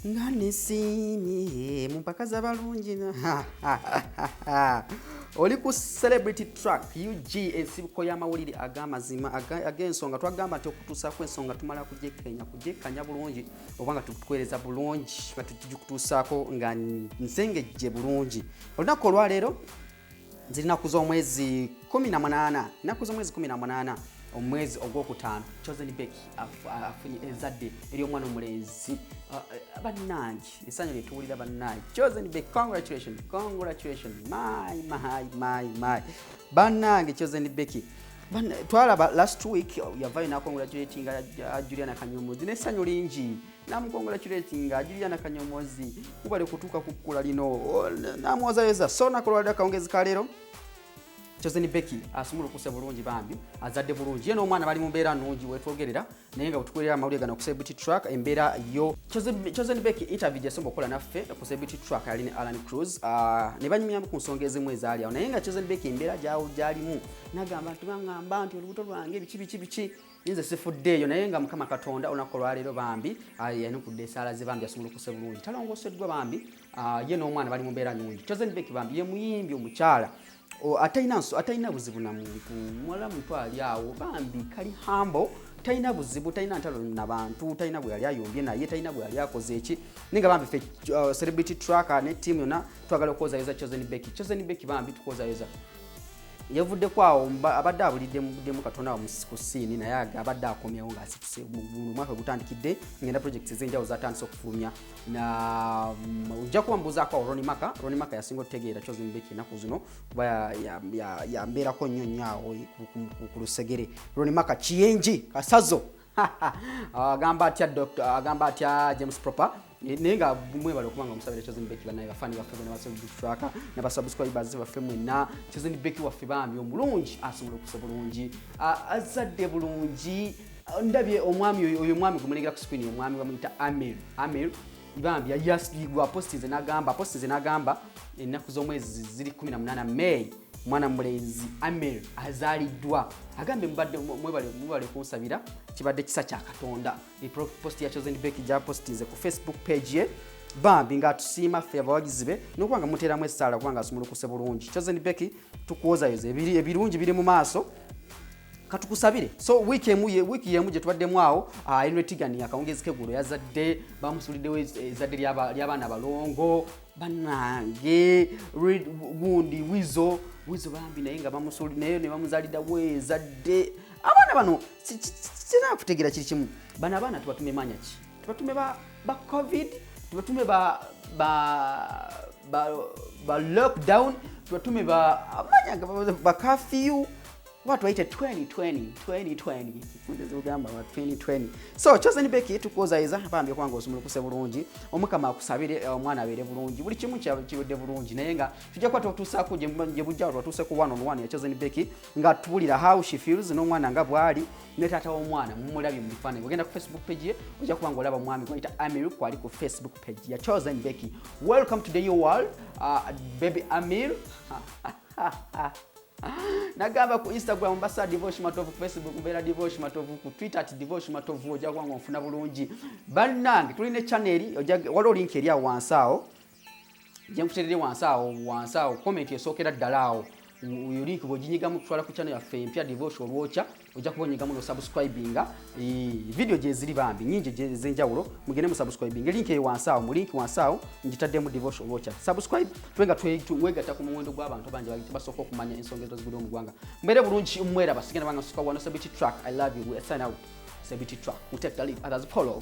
ngane simi mumpaka z'abalungi oli ku celebrity track UG ensibuko y'amawulire ag'amazima ag'ensonga twagamba nti okutuusaako ensonga tumala kugyekkanya bulungi oba nga tukutuweereza bulungi nga tugikutuusaako nga nsengejje bulungi. Olunaku olwaleero zirinaku z'omwezi 18 nnaku z'omwezi 18 omwezi ogwokutaano Chosen Becky afunye ezadde eri omwana omulenzi bannange essanyu lyetuwulira bannange Chosen Becky congratulations my bannange Chosen Becky twalaba last week yavayo nakongratulatinga Juliana Kanyomozi n'essanyu lingi namukongratulatinga Juliana Kanyomozi kubale kutuuka ku kkula lino namwozayeza so nakolwalira akawungezi ka leero Chosen Becky asumulukuse bulungi bambi azadde bulungi yeno omwana bali mu mbeera nnungi wetwogerera naye nga butugwerera amawulire gano ku celebrity track embeera yo Chosen Becky interview gyesomba okukola naffe ku celebrity track aline Alan Cruz ne banyumyamu ku nsonga ezimu ezaali awo naye nga Chosen Becky embeera gyalimu nagamba tubangamba nti olubuto lwange biki nze sifuddeeyo naye nga Mukama Katonda olunaku olwaleero bambi yanukudde esaala ze bambi asumulukuse bulungi talongoseddwa bambi ye n'omwana bali mu mbeera nnungi Chosen Becky bambi ye muyimbi omukyala atayina buzibu na muntu mwala muntu ali awo bambi kali hambo tayina buzibu tayina ntalo n'abantu tayina bwe yali ayombye naye tayina bwe yali akoze eki ninga bambi fe celebrity tracker ne team yona twagala okozayeza Chosen Becky bambi tukozayeza yavudde kwawo abadde abuliddemu Katonda wa ku siini naye abadde akomyewo ng'asituse mu mwaka gutandikidde ngenda projects ez'enjawulo zatandise okufulumya na ojja kuba mbuuzaako Ronnie Maka yasinga otutegeera Chosen Becky ennaku zino kuba yambeerako nnyo awo ku lusegere Ronnie Maka kiyenji kasazo agamba atya James Proper naye nga mwebale okubanga omusabire Chosen Becky banaye bafani baffe bonna basubscribe track ne basubscribers baffe mwenna Chosen Becky waffe bambi omulungi asobola okusa bulungi azadde bulungi ndabye omwami oyo mwami gumulegera ku screen omwami bamuyita Amir bambi yasigwa postize nagamba ennaku z'omwezi ziri 18 May mwana mulenzi Amir azaliddwa agambe mwebale kunsabira kibadde kisa kya Katonda post ya Chosen Becky ja postize ku Facebook page ye bambi nga tusiima ffe abawagizi be n'okubanga muteeramu essaala kubanga asumulukuse bulungi Chosen Becky tukuwozayoza ebirungi biri mu maaso katukusabire so wiki yemu gye tubaddemu awo Henry Tigani akawungezi k'eggulu yazadde bamusuliddewo ezadde ly'abaana balongo bannange gundi wizo bambi naye nga naye ne bamuzaaliddawo ezadde abaana bano sinakutegeera kiri kimu bano abaana tubatume manya ki tubatume ba covid tubatume ba lockdown tubatume ba curfew watu waite 2020 kugamba wa 2020 so Chosen Becky tukozaiza bambi kwanga osumulukuse bulungi omukama akusabire omwana abere bulungi buli kimu kiwedde bulungi naye nga tujja kwata otuusaako gye bujja twatuuse ku 1-on-1 ya Chosen Becky nga tubulira how she feels n'omwana nga bwali ne taata w'omwana mumulabye mu bifaananyi ogenda ku Facebook page ye ojja kubanga olaba omwami gwayita Amir kwali ku Facebook page ya Chosen Becky. Welcome to the new world baby Amir nagamba ku Instagram mbasa Divorce Matovu, ku Facebook mbera Divorce Matovu, ku Twitter ati Divorce Matovu ojja kwanga onfuna bulungi bannange tuline channel waliwo link eri awo wansaawo gye nkuterere wansaawo comment esookera ddala awo uyo link bw'oginyigamu kutwala ku channel yaffe empya Divorce Olwocha ojja kubonyigamu no subscribinga video gye ziri bambi nyingi ez'enjawulo mugende mu subscribing link eyo wansaawo mu link wansaawo ngitaddemu Divorce Olwocha subscribe twenga twegatta ku muwendo gw'abantu bangi basooka okumanya ensonga eziguli mu ggwanga mbere bulungi mweraba sigenda banga suka wano Celebrity Track I love you we sign out Celebrity Track we take the lead others follow.